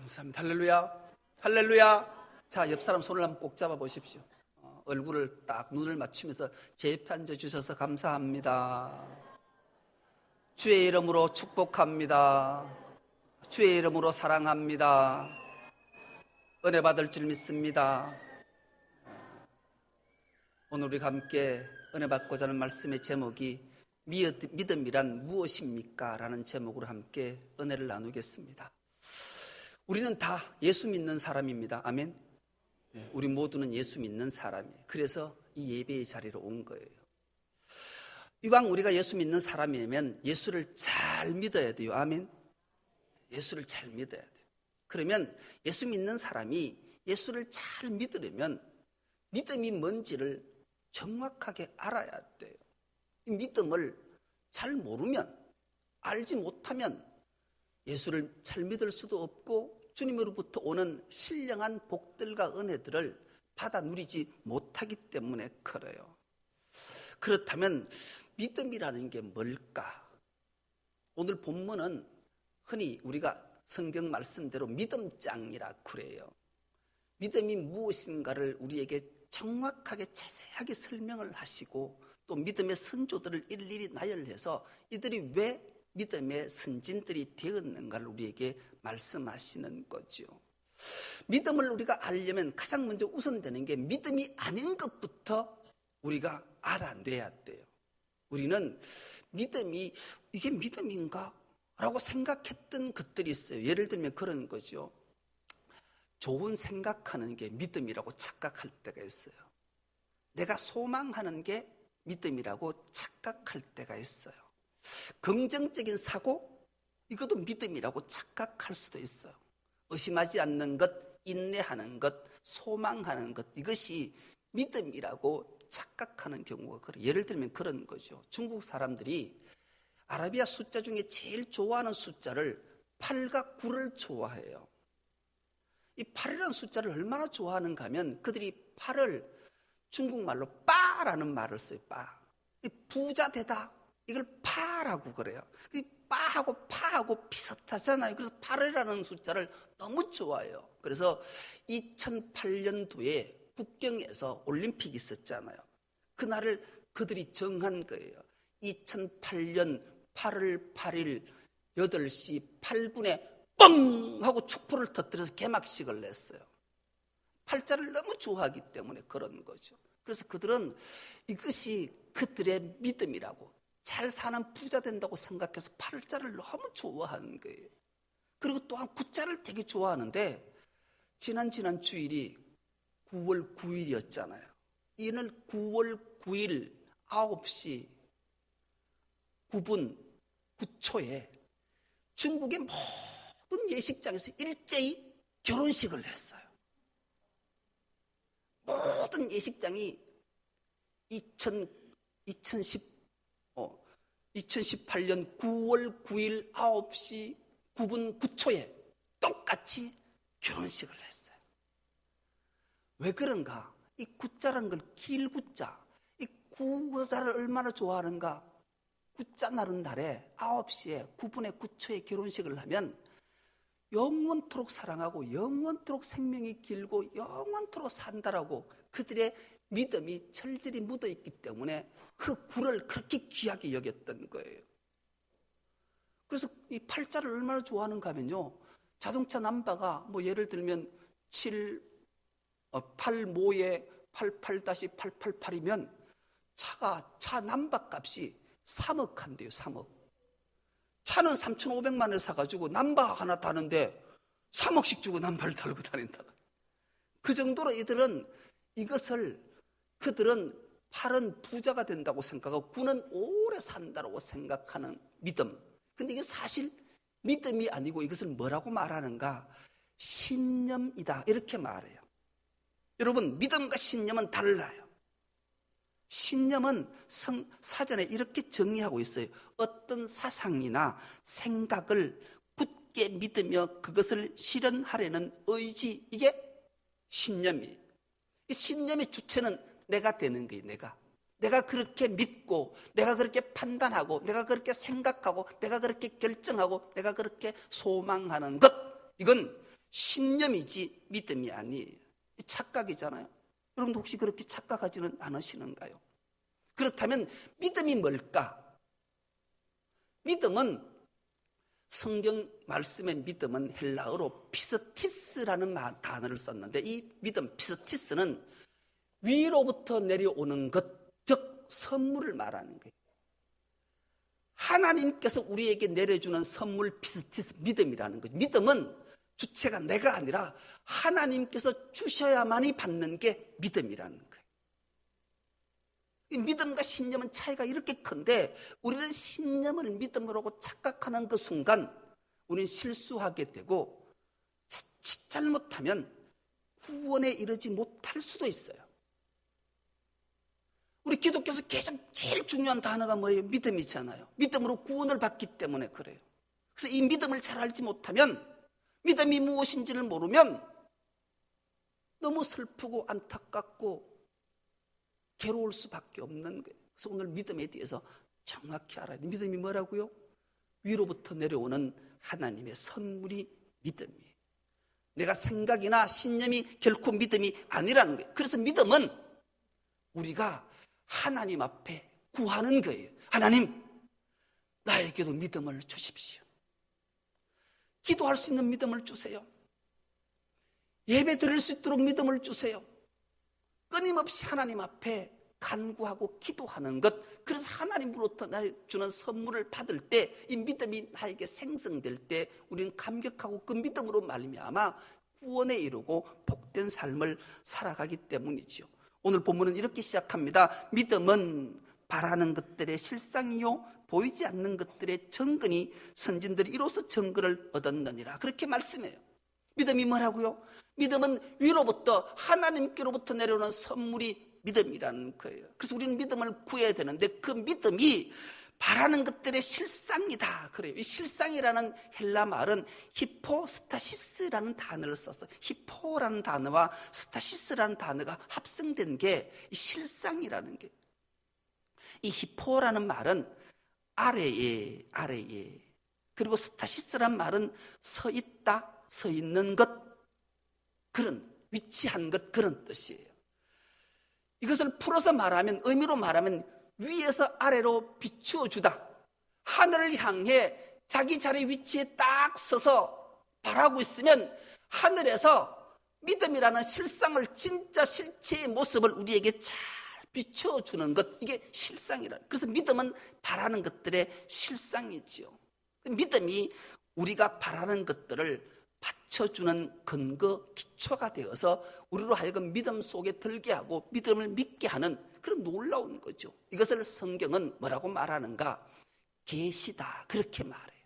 감사합니다. 할렐루야. 할렐루야. 자, 옆 사람 손을 한번 꼭 잡아 보십시오. 얼굴을 딱 눈을 맞추면서 제 옆에 앉아주셔서 감사합니다. 주의 이름으로 축복합니다. 주의 이름으로 사랑합니다. 은혜 받을 줄 믿습니다. 오늘 우리가 함께 은혜 받고자 하는 말씀의 제목이 믿음이란 무엇입니까? 라는 제목으로 함께 은혜를 나누겠습니다. 우리는 다 예수 믿는 사람입니다. 아멘. 우리 모두는 예수 믿는 사람이에요. 그래서 이 예배의 자리로 온 거예요. 이왕 우리가 예수 믿는 사람이면 예수를 잘 믿어야 돼요. 아멘. 예수를 잘 믿어야 돼요. 그러면 예수 믿는 사람이 예수를 잘 믿으려면 믿음이 뭔지를 정확하게 알아야 돼요. 이 믿음을 잘 모르면, 알지 못하면 예수를 잘 믿을 수도 없고 주님으로부터 오는 신령한 복들과 은혜들을 받아 누리지 못하기 때문에 그래요. 그렇다면 믿음이라는 게 뭘까? 오늘 본문은 흔히 우리가 성경 말씀대로 믿음장이라 그래요. 믿음이 무엇인가를 우리에게 정확하게 자세하게 설명을 하시고 또 믿음의 선조들을 일일이 나열해서 이들이 왜 믿음의 선진들이 되었는가를 우리에게 말씀하시는 거죠. 믿음을 우리가 알려면 가장 먼저 우선되는 게 믿음이 아닌 것부터 우리가 알아내야 돼요. 우리는 믿음이 이게 믿음인가? 라고 생각했던 것들이 있어요. 예를 들면 그런 거죠. 좋은 생각하는 게 믿음이라고 착각할 때가 있어요. 내가 소망하는 게 믿음이라고 착각할 때가 있어요. 긍정적인 사고, 이것도 믿음이라고 착각할 수도 있어요. 의심하지 않는 것, 인내하는 것, 소망하는 것, 이것이 믿음이라고 착각하는 경우가 그래요. 예를 들면 그런 거죠. 중국 사람들이 아라비아 숫자 중에 제일 좋아하는 숫자를 8과 9를 좋아해요. 이 8이라는 숫자를 얼마나 좋아하는가 하면 그들이 8을 중국말로 빠라는 말을 써요. 빠. 부자 되다. 이걸 파라고 그래요. 빠하고 파하고 비슷하잖아요. 그래서 8이라는 숫자를 너무 좋아해요. 그래서 2008년도에 북경에서 올림픽이 있었잖아요. 그날을 그들이 정한 거예요. 2008년 8월 8일 8시 8분에 뻥! 하고 촛불을 터뜨려서 개막식을 냈어요. 팔자를 너무 좋아하기 때문에 그런 거죠. 그래서 그들은 이것이 그들의 믿음이라고, 잘 사는 부자 된다고 생각해서 팔자를 너무 좋아하는 거예요. 그리고 또한 구자를 되게 좋아하는데 지난 주일이 9월 9일이었잖아요. 이날 9월 9일 9시 9분 9초에 중국의 모든 예식장에서 일제히 결혼식을 했어요. 모든 예식장이 2018년 9월 9일 9시 9분 9초에 똑같이 결혼식을 했어요. 왜 그런가? 이 구자라는 걸 길구자, 이 구자를 얼마나 좋아하는가? 구자 나는 날에 9시에 9분에 9초에 결혼식을 하면 영원토록 사랑하고 영원토록 생명이 길고 영원토록 산다라고 그들의 믿음이 철저히 묻어있기 때문에 그 구를 그렇게 귀하게 여겼던 거예요. 그래서 이 팔자를 얼마나 좋아하는가 하면요, 자동차 넘버가 예를 들면 8모에 88-888이면 차 넘버 값이 3억 한대요. 3억. 차는 3,500만 원을 사가지고 넘버 하나 다는데 3억씩 주고 넘버를 달고 다닌다. 그 정도로 그들은 팔은 부자가 된다고 생각하고 구는 오래 산다고 생각하는 믿음. 근데 이게 사실 믿음이 아니고 이것을 뭐라고 말하는가? 신념이다. 이렇게 말해요. 여러분, 믿음과 신념은 달라요. 신념은 사전에 이렇게 정의하고 있어요. 어떤 사상이나 생각을 굳게 믿으며 그것을 실현하려는 의지, 이게 신념이에요. 이 신념의 주체는 내가 되는 거예요. 내가 그렇게 믿고, 내가 그렇게 판단하고, 내가 그렇게 생각하고, 내가 그렇게 결정하고, 내가 그렇게 소망하는 것, 이건 신념이지 믿음이 아니에요. 착각이잖아요. 여러분도 혹시 그렇게 착각하지는 않으시는가요? 그렇다면 믿음이 뭘까? 믿음은, 성경 말씀의 믿음은 헬라어로 피스티스라는 단어를 썼는데, 이 믿음 피스티스는 위로부터 내려오는 것, 즉 선물을 말하는 거예요. 하나님께서 우리에게 내려주는 선물, 피스티스, 믿음이라는 거죠. 믿음은 주체가 내가 아니라 하나님께서 주셔야만이 받는 게 믿음이라는 거예요. 이 믿음과 신념은 차이가 이렇게 큰데, 우리는 신념을 믿음으로 착각하는 그 순간 우리는 실수하게 되고, 자칫 잘못하면 구원에 이르지 못할 수도 있어요. 우리 기독교에서 계속 제일 중요한 단어가 뭐예요? 믿음이잖아요. 믿음으로 구원을 받기 때문에 그래요. 그래서 이 믿음을 잘 알지 못하면, 믿음이 무엇인지를 모르면 너무 슬프고 안타깝고 괴로울 수밖에 없는 거예요. 그래서 오늘 믿음에 대해서 정확히 알아야 돼요. 믿음이 뭐라고요? 위로부터 내려오는 하나님의 선물이 믿음이에요. 내가 생각이나 신념이 결코 믿음이 아니라는 거예요. 그래서 믿음은 우리가 하나님 앞에 구하는 거예요. 하나님, 나에게도 믿음을 주십시오. 기도할 수 있는 믿음을 주세요. 예배 드릴 수 있도록 믿음을 주세요. 끊임없이 하나님 앞에 간구하고 기도하는 것, 그래서 하나님으로부터 나에게 주는 선물을 받을 때, 이 믿음이 나에게 생성될 때 우리는 감격하고 그 믿음으로 말미암아 구원에 이르고 복된 삶을 살아가기 때문이죠. 오늘 본문은 이렇게 시작합니다. 믿음은 바라는 것들의 실상이요 보이지 않는 것들의 증거니 선진들이 이로써 증거를 얻었느니라. 그렇게 말씀해요. 믿음이 뭐라고요? 믿음은 위로부터, 하나님께로부터 내려오는 선물이 믿음이라는 거예요. 그래서 우리는 믿음을 구해야 되는데, 그 믿음이 바라는 것들의 실상이다 그래요. 이 실상이라는 헬라 말은 히포스타시스라는 단어를 썼어요. 히포라는 단어와 스타시스라는 단어가 합성된 게 이 실상이라는 게, 이 히포라는 말은 아래에, 그리고 스타시스라는 말은 서 있다, 서 있는 것, 그런 위치한 것, 그런 뜻이에요. 이것을 풀어서 말하면, 의미로 말하면 위에서 아래로 비추어 주다. 하늘을 향해 자기 자리 위치에 딱 서서 바라고 있으면 하늘에서 믿음이라는 실상을, 진짜 실체의 모습을 우리에게 잘 비추어 주는 것, 이게 실상이라. 그래서 믿음은 바라는 것들의 실상이지요. 믿음이 우리가 바라는 것들을 받쳐주는 근거, 기초가 되어서 우리로 하여금 믿음 속에 들게 하고 믿음을 믿게 하는 그런 놀라운 거죠. 이것을 성경은 뭐라고 말하는가? 계시다, 그렇게 말해요.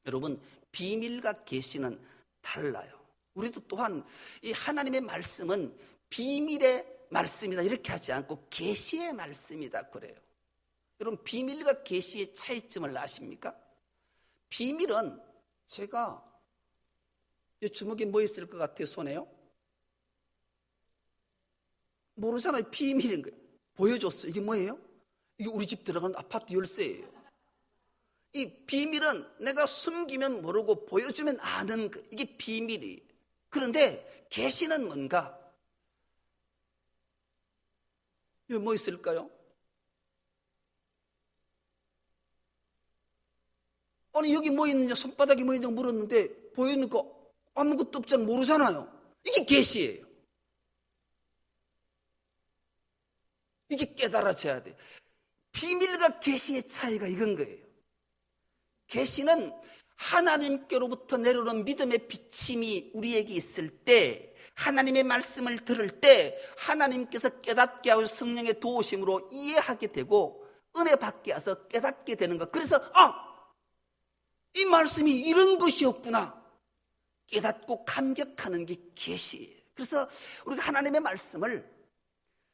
여러분, 비밀과 계시는 달라요. 우리도 또한 이 하나님의 말씀은 비밀의 말씀이다 이렇게 하지 않고 계시의 말씀이다 그래요. 여러분, 비밀과 계시의 차이점을 아십니까? 비밀은, 제가 이 주먹에 뭐 있을 것 같아요? 손에요? 모르잖아요. 비밀인 거예요. 보여줬어요. 이게 뭐예요? 이게 우리 집 들어가는 아파트 열쇠예요. 이 비밀은 내가 숨기면 모르고 보여주면 아는 거, 이게 비밀이에요. 그런데 계시는 뭔가? 여기 뭐 있을까요? 아니, 여기 뭐 있는지, 손바닥에 뭐 있는지 물었는데 보이는 거 아무것도 없잖아요. 모르잖아요. 이게 계시예요. 이게 깨달아져야 돼. 비밀과 계시의 차이가 이건 거예요. 계시는 하나님께로부터 내려오는 믿음의 비침이 우리에게 있을 때, 하나님의 말씀을 들을 때 하나님께서 깨닫게 하고 성령의 도우심으로 이해하게 되고 은혜 받게 해서 깨닫게 되는 것. 그래서 이 말씀이 이런 것이었구나 깨닫고 감격하는 게 계시예요. 그래서 우리가 하나님의 말씀을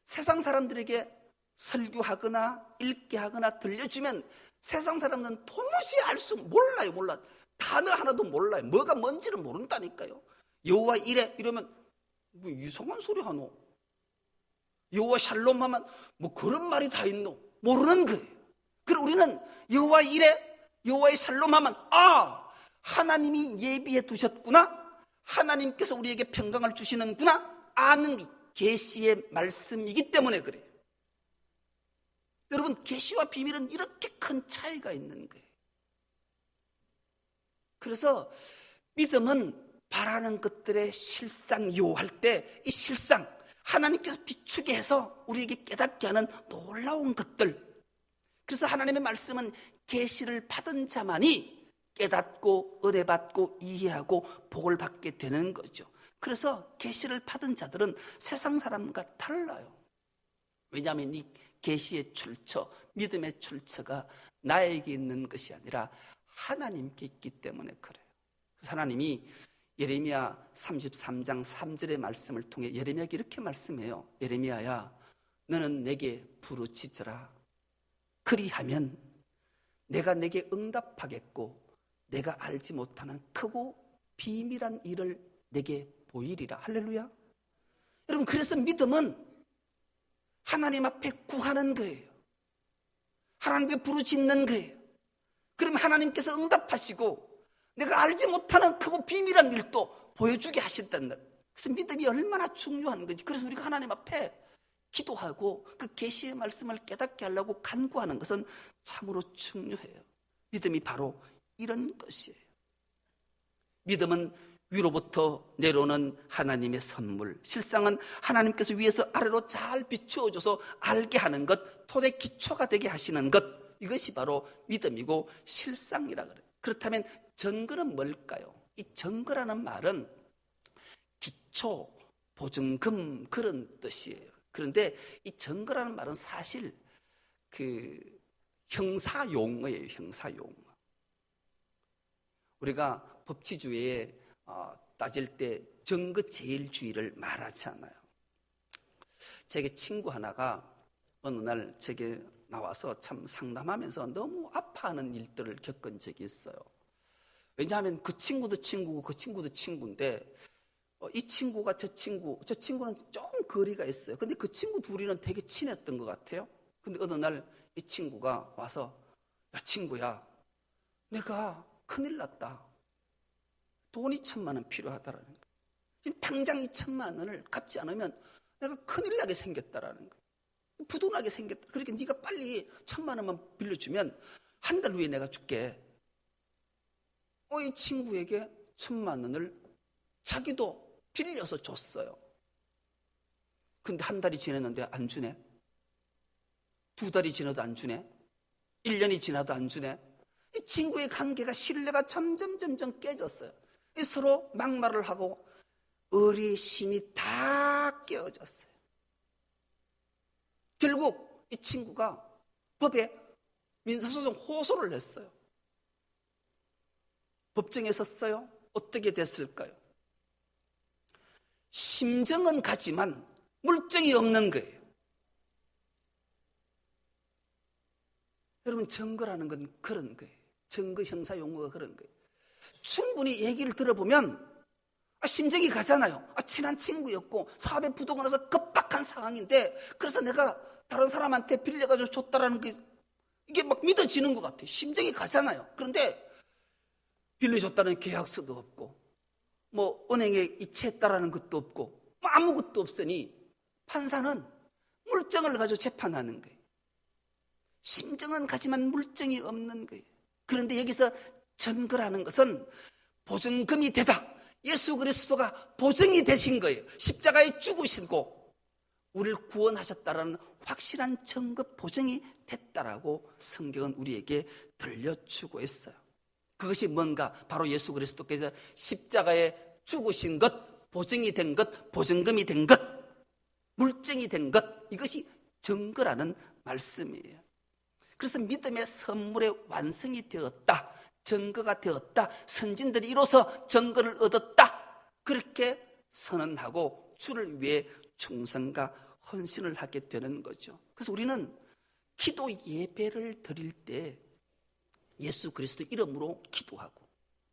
세상 사람들에게 설교하거나 읽게 하거나 들려주면 세상 사람들은 도무지 몰라요. 단어 하나도 몰라요. 뭐가 뭔지를 모른다니까요. 여호와 이래 이러면 뭐 이상한 소리 하노? 여호와 샬롬 하면 뭐 그런 말이 다 있노? 모르는 거예요. 그리고 우리는 여호와 이래, 여호와의 샬롬 하면 하나님이 예비해 두셨구나, 하나님께서 우리에게 평강을 주시는구나 아는 계시의 말씀이기 때문에 그래요. 여러분, 계시와 비밀은 이렇게 큰 차이가 있는 거예요. 그래서 믿음은 바라는 것들의 실상이요 할 때 이 실상, 하나님께서 비추게 해서 우리에게 깨닫게 하는 놀라운 것들. 그래서 하나님의 말씀은 계시를 받은 자만이 깨닫고 은혜받고 이해하고 복을 받게 되는 거죠. 그래서 계시를 받은 자들은 세상 사람과 달라요. 왜냐하면 이 계시의 출처, 믿음의 출처가 나에게 있는 것이 아니라 하나님께 있기 때문에 그래요. 그래서 하나님이 예레미야 33장 3절의 말씀을 통해 예레미야에게 이렇게 말씀해요. 예레미야야, 너는 내게 부르짖으라. 그리하면 내가 내게 응답하겠고 내가 알지 못하는 크고 비밀한 일을 내게 보이리라. 할렐루야. 여러분, 그래서 믿음은 하나님 앞에 구하는 거예요. 하나님께 부르짖는 거예요. 그러면 하나님께서 응답하시고 내가 알지 못하는 크고 비밀한 일도 보여주게 하신다는 거예요. 그래서 믿음이 얼마나 중요한 건지. 그래서 우리가 하나님 앞에 기도하고 그 계시의 말씀을 깨닫게 하려고 간구하는 것은 참으로 중요해요. 믿음이 바로 이런 것이에요. 믿음은 위로부터 내려오는 하나님의 선물, 실상은 하나님께서 위에서 아래로 잘 비추어줘서 알게 하는 것, 토대 기초가 되게 하시는 것, 이것이 바로 믿음이고 실상이라 그래요. 그렇다면 증거는 뭘까요? 이 증거라는 말은 기초, 보증금 그런 뜻이에요. 그런데 이 증거라는 말은 사실 그 형사 용어예요. 형사 용어. 우리가 법치주의에 따질 때 증거제일주의를 말하잖아요. 제게 친구 하나가 어느 날 제게 나와서 참 상담하면서 너무 아파하는 일들을 겪은 적이 있어요. 왜냐하면 그 친구도 친구고 그 친구도 친구인데 이 친구가 저 친구는 좀 거리가 있어요. 근데 그 친구 둘이는 되게 친했던 것 같아요. 근데 어느 날 이 친구가 와서, 야 친구야, 내가 큰일 났다. 돈이 1,000만 원 필요하다라는 거예요. 당장 2,000만 원을 갚지 않으면 내가 큰일 나게 생겼다라는 거예요. 부도나게 생겼다. 그러니까 네가 빨리 1,000만 원만 빌려주면 한 달 후에 내가 줄게. 이 친구에게 1,000만 원을 자기도 빌려서 줬어요. 근데 한 달이 지났는데 안 주네. 2달이 지나도 안 주네. 1년이 지나도 안 주네. 이 친구의 관계가, 신뢰가 점점 깨졌어요. 서로 막말을 하고 의리심이 다 깨어졌어요. 결국 이 친구가 법에 민사소송 호소를 했어요. 법정에 섰어요. 어떻게 됐을까요? 심정은 가지만 물증이 없는 거예요. 여러분, 증거라는 건 그런 거예요. 증거 형사 용어가 그런 거예요. 충분히 얘기를 들어보면 심정이 가잖아요. 친한 친구였고 사업에 부도가 나서 급박한 상황인데, 그래서 내가 다른 사람한테 빌려가지고 줬다라는 게 이게 막 믿어지는 것 같아요. 심정이 가잖아요. 그런데 빌려줬다는 계약서도 없고 뭐 은행에 이체했다라는 것도 없고 뭐 아무것도 없으니 판사는 물증을 가지고 재판하는 거예요. 심정은 가지만 물증이 없는 거예요. 그런데 여기서 증거라는 것은 보증금이 되다. 예수 그리스도가 보증이 되신 거예요. 십자가에 죽으시고 우리를 구원하셨다라는 확실한 증거, 보증이 됐다라고 성경은 우리에게 들려주고 있어요. 그것이 뭔가? 바로 예수 그리스도께서 십자가에 죽으신 것, 보증이 된 것, 보증금이 된 것, 물증이 된 것, 이것이 증거라는 말씀이에요. 그래서 믿음의 선물의 완성이 되었다, 증거가 되었다, 선진들이 이로써 증거를 얻었다, 그렇게 선언하고 주를 위해 충성과 헌신을 하게 되는 거죠. 그래서 우리는 기도 예배를 드릴 때 예수 그리스도 이름으로 기도하고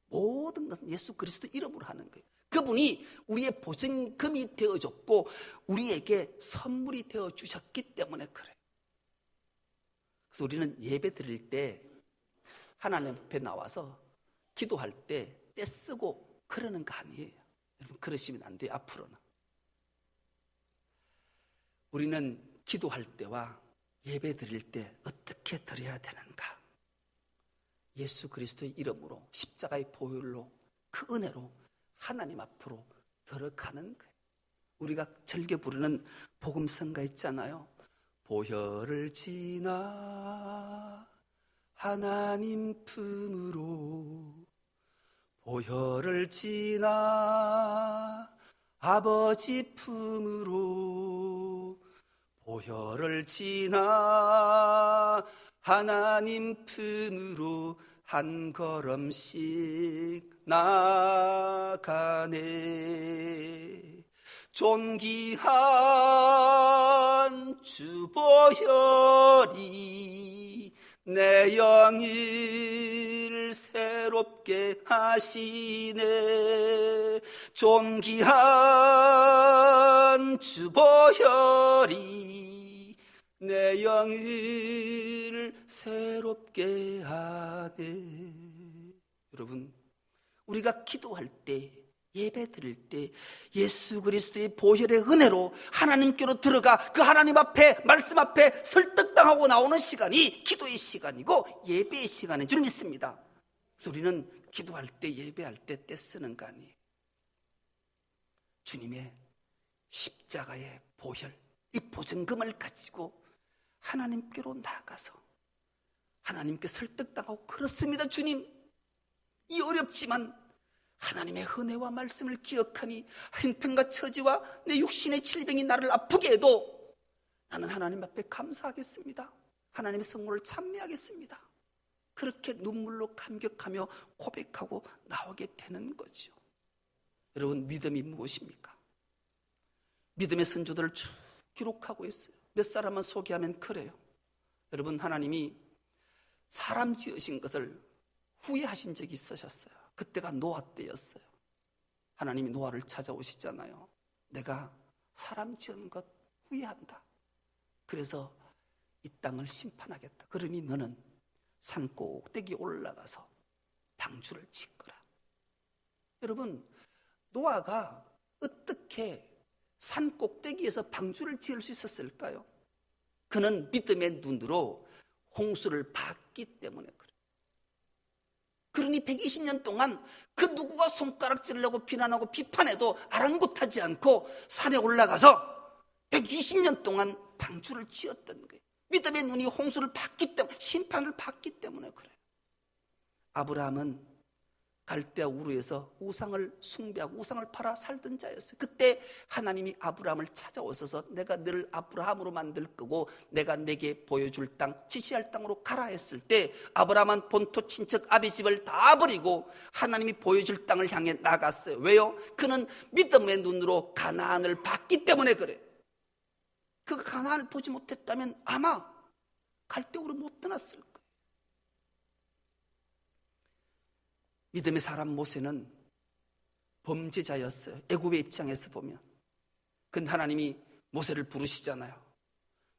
모든 것은 예수 그리스도 이름으로 하는 거예요. 그분이 우리의 보증금이 되어줬고 우리에게 선물이 되어주셨기 때문에 그래요. 그래서 우리는 예배 드릴 때 하나님 앞에 나와서 기도할 때 떼쓰고 그러는 거 아니에요. 여러분, 그러시면 안 돼요. 앞으로는 우리는 기도할 때와 예배 드릴 때 어떻게 드려야 되는가? 예수 그리스도의 이름으로, 십자가의 보혈로, 그 은혜로 하나님 앞으로 들어가는 거예요. 우리가 즐겨 부르는 복음성가 있잖아요. 보혈을 지나 하나님 품으로, 보혈을 지나 아버지 품으로, 보혈을 지나 하나님 품으로 한 걸음씩 나가네. 존귀한 주 보혈이 내 영을 새롭게 하시네. 존귀한 주 보혈이 내 영을 새롭게 하네. 여러분, 우리가 기도할 때, 예배 드릴 때 예수 그리스도의 보혈의 은혜로 하나님께로 들어가 그 하나님 앞에, 말씀 앞에 설득당하고 나오는 시간이 기도의 시간이고 예배의 시간인 줄 믿습니다. 그래서 우리는 기도할 때, 예배할 때 떼쓰는 거 아니에요. 주님의 십자가의 보혈, 이 보증금을 가지고 하나님께로 나가서 하나님께 설득당하고, 그렇습니다 주님, 이 어렵지만 하나님의 은혜와 말씀을 기억하니 형편과 처지와 내 육신의 질병이 나를 아프게 해도 나는 하나님 앞에 감사하겠습니다. 하나님의 성물을 찬미하겠습니다. 그렇게 눈물로 감격하며 고백하고 나오게 되는 거죠. 여러분, 믿음이 무엇입니까? 믿음의 선조들을 쭉 기록하고 있어요. 몇 사람만 소개하면 그래요. 여러분, 하나님이 사람 지으신 것을 후회하신 적이 있으셨어요. 그때가 노아 때였어요. 하나님이 노아를 찾아오시잖아요. 내가 사람 지은 것 후회한다. 그래서 이 땅을 심판하겠다. 그러니 너는 산 꼭대기 올라가서 방주를 짓거라. 여러분, 노아가 어떻게 산 꼭대기에서 방주를 지을 수 있었을까요? 그는 믿음의 눈으로 홍수를 봤기 때문에 그래요. 그러니 120년 동안 그 누구가 손가락질하고 비난하고 비판해도 아랑곳하지 않고 산에 올라가서 120년 동안 방주를 지었던 거예요. 믿음의 눈이 홍수를 봤기 때문에, 심판을 받기 때문에 그래요. 아브라함은 갈대아 우르에서 우상을 숭배하고 우상을 팔아 살던 자였어요. 그때 하나님이 아브라함을 찾아오셔서 내가 너를 아브라함으로 만들 거고 내가 내게 보여줄 땅, 지시할 땅으로 가라 했을 때 아브라함은 본토 친척 아비 집을 다 버리고 하나님이 보여줄 땅을 향해 나갔어요. 왜요? 그는 믿음의 눈으로 가나안을 봤기 때문에 그래요. 그 가나안을 보지 못했다면 아마 갈대우로 못 떠났을 거예요. 믿음의 사람 모세는 범죄자였어요. 애굽의 입장에서 보면. 근데 하나님이 모세를 부르시잖아요.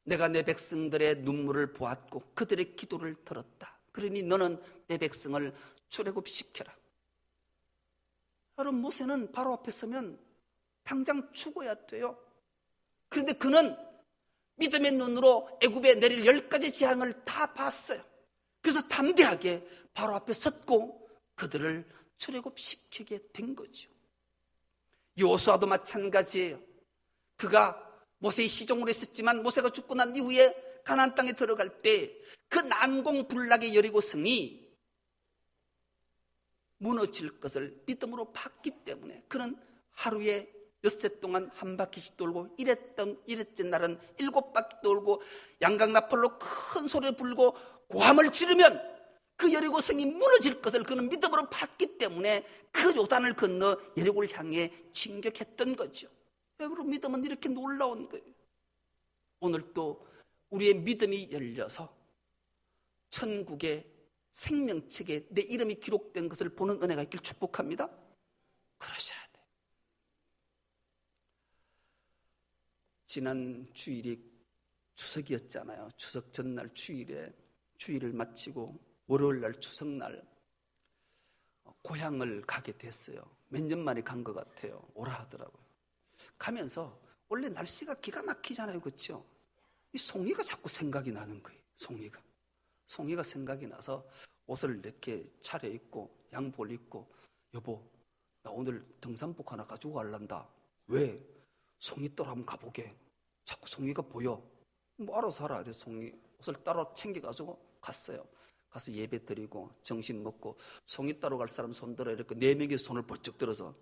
내가 내 백성들의 눈물을 보았고 그들의 기도를 들었다. 그러니 너는 내 백성을 출애굽시켜라. 여러분, 모세는 바로 앞에 서면 당장 죽어야 돼요. 그런데 그는 믿음의 눈으로 애굽에 내릴 10가지 재앙을 다 봤어요. 그래서 담대하게 바로 앞에 섰고 그들을 출애굽시키게 된 거죠. 여호수아도 마찬가지예요. 그가 모세의 시종으로 있었지만 모세가 죽고 난 이후에 가나안 땅에 들어갈 때 그 난공불락의 여리고성이 무너질 것을 믿음으로 봤기 때문에 그는 하루에 6새 동안 한 바퀴씩 돌고 이랬던 날은 7바퀴 돌고 양강나팔로 큰 소리를 불고 고함을 지르면 그 여리고성이 무너질 것을 그는 믿음으로 봤기 때문에 그 요단을 건너 여리고를 향해 진격했던 거죠. 여러분, 믿음은 이렇게 놀라운 거예요. 오늘 또 우리의 믿음이 열려서 천국의 생명책에 내 이름이 기록된 것을 보는 은혜가 있길 축복합니다. 그러셔야 돼요. 지난 주일이 추석이었잖아요. 추석 전날 주일에 주일을 마치고 월요일 날 추석날 고향을 가게 됐어요. 몇 년 만에 간 것 같아요. 오라 하더라고요. 가면서 원래 날씨가 기가 막히잖아요. 그렇죠? 이 송이가 자꾸 생각이 나는 거예요. 송이가 생각이 나서 옷을 이렇게 차려입고 양복을 입고, 여보 나 오늘 등산복 하나 가지고 갈란다. 왜? 송이떨 한번 가보게. 자꾸 송이가 보여. 뭐 알아서 하라. 그래서 송이 옷을 따로 챙겨가지고 갔어요. 가서 예배 드리고 점심 먹고, 송이 따러 갈 사람 손 들어. 이렇게 4명이 손을 번쩍 들어서,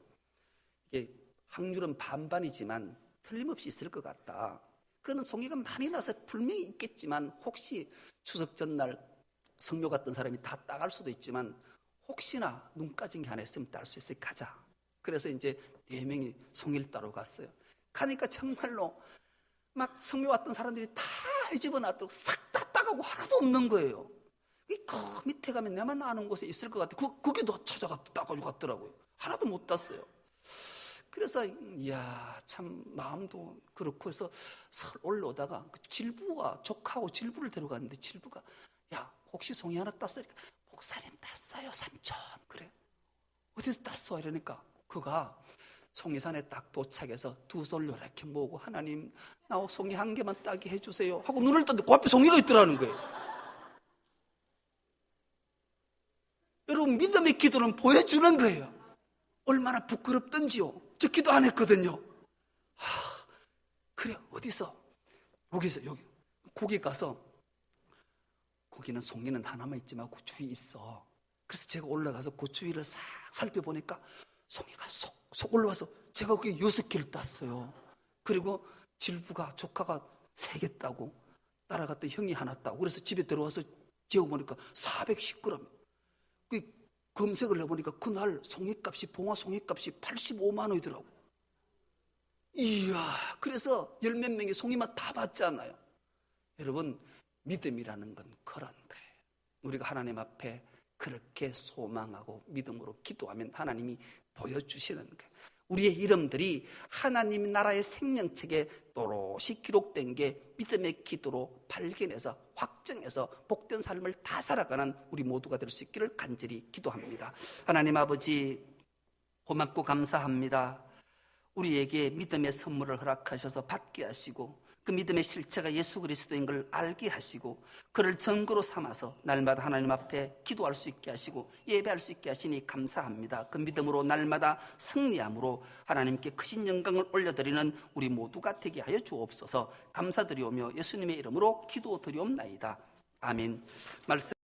이게 확률은 반반이지만 틀림없이 있을 것 같다. 그는 송이가 많이 나서 분명히 있겠지만, 혹시 추석 전날 성묘 갔던 사람이 다 따갈 수도 있지만, 혹시나 눈 까진 게 하나 있으면 딸 수 있으니 가자. 그래서 이제 4명이 송이를 따러 갔어요. 가니까 정말로 막 성묘 왔던 사람들이 다 집어놨다고 싹 다 따가고 하나도 없는 거예요. 그 밑에 가면 내만 아는 곳에 있을 것 같아. 그게 너 찾아가 따가지고 갔더라고요. 하나도 못 땄어요. 그래서 이야 참 마음도 그렇고 해서 설 올라오다가 질부가, 조카하고 질부를 데려갔는데, 질부가 야 혹시 송이 하나 땄어? 목사님 땄어요 삼촌. 그래 어디서 땄어? 이러니까 그가 송이산에 딱 도착해서 두 손을 이렇게 모으고, 하나님 나 송이 한 개만 따게 해주세요 하고 눈을 떴는데 그 앞에 송이가 있더라는 거예요. 여러분 믿음의 기도는 보여주는 거예요. 얼마나 부끄럽던지요. 저 기도 안 했거든요. 그래 어디서? 여기 거기 가서, 거기는 송이는 하나만 있지만 그 주위에 있어. 그래서 제가 올라가서 그 주위를 싹 살펴보니까 송이가 쏙 올라와서 제가 거기 6개를 땄어요. 그리고 질부가, 조카가 3개 따고, 따라갔던 형이 하나 따고, 그래서 집에 들어와서 재어보니까 410g. 검색을 해보니까 그날 송이값이, 봉화 송이값이 85만 원이더라고. 이야, 그래서 10몇 명이 송이만 다 받잖아요. 여러분 믿음이라는 건 그런 거예요. 우리가 하나님 앞에 그렇게 소망하고 믿음으로 기도하면 하나님이 보여주시는 거예요. 우리의 이름들이 하나님 나라의 생명책에 또렷이 기록된 게 믿음의 기도로 발견해서 확정해서 복된 삶을 다 살아가는 우리 모두가 될 수 있기를 간절히 기도합니다. 하나님 아버지 고맙고 감사합니다. 우리에게 믿음의 선물을 허락하셔서 받게 하시고, 그 믿음의 실체가 예수 그리스도인 걸 알게 하시고, 그를 증거로 삼아서 날마다 하나님 앞에 기도할 수 있게 하시고 예배할 수 있게 하시니 감사합니다. 그 믿음으로 날마다 승리함으로 하나님께 크신 영광을 올려드리는 우리 모두가 되게 하여 주옵소서. 감사드리오며 예수님의 이름으로 기도드리옵나이다. 아멘. 말씀